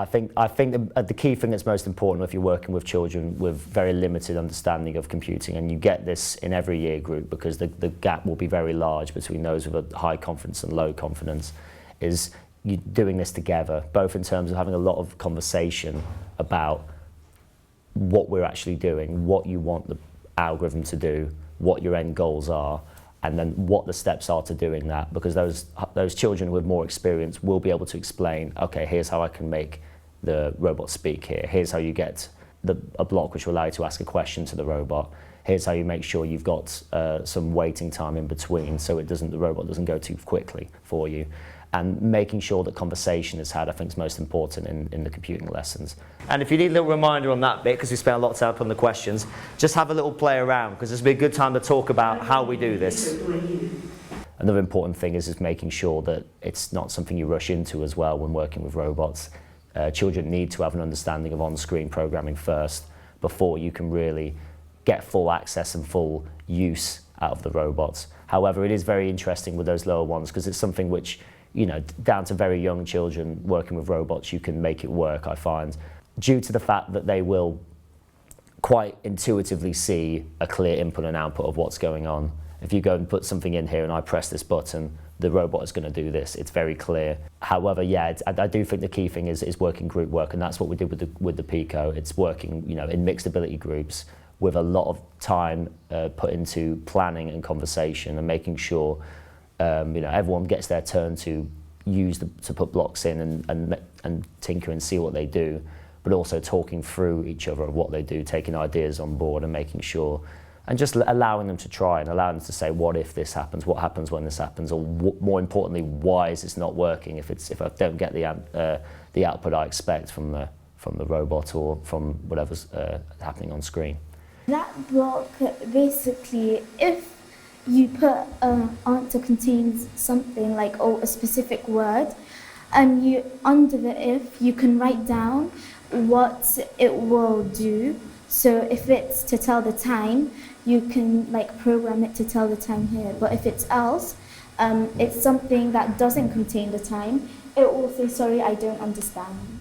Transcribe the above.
the key thing that's most important if you're working with children with very limited understanding of computing, and you get this in every year group because the gap will be very large between those with a high confidence and low confidence, is you doing this together, both in terms of having a lot of conversation about what we're actually doing, what you want the algorithm to do, what your end goals are, and then what the steps are to doing that, because those children with more experience will be able to explain, okay, here's how I can make the robot speak here, here's how you get a block which will allow you to ask a question to the robot, here's how you make sure you've got some waiting time in between so the robot doesn't go too quickly for you. And making sure that conversation is had, I think, is most important in the computing lessons. And if you need a little reminder on that bit, because we spent a lot of time on the questions, just have a little play around, because this will be a good time to talk about how we do this. Another important thing is making sure that it's not something you rush into as well when working with robots. Children need to have an understanding of on-screen programming first before you can really get full access and full use out of the robots. However, it is very interesting with those lower ones, because it's something which, you know, down to very young children working with robots, you can make it work, I find, due to the fact that they will quite intuitively see a clear input and output of what's going on. If you go and put something in here and I press this button, the robot is going to do this. It's very clear. However, yeah, I do think the key thing is working group work, and that's what we did with the Picoh. It's working, you know, in mixed ability groups with a lot of time put into planning and conversation and making sure you know, everyone gets their turn to to put blocks in and tinker and see what they do, but also talking through each other of what they do, taking ideas on board and making sure, and just allowing them to try and allowing them to say, what if this happens, what happens when this happens, or more importantly, why is this not working if I don't get the output I expect from the robot or from whatever's happening on screen. That block, basically, if you put an answer contains something like a specific word, and under the if you can write down what it will do. So if it's to tell the time, you can program it to tell the time here. But if it's else, it's something that doesn't contain the time, it will say, sorry, I don't understand.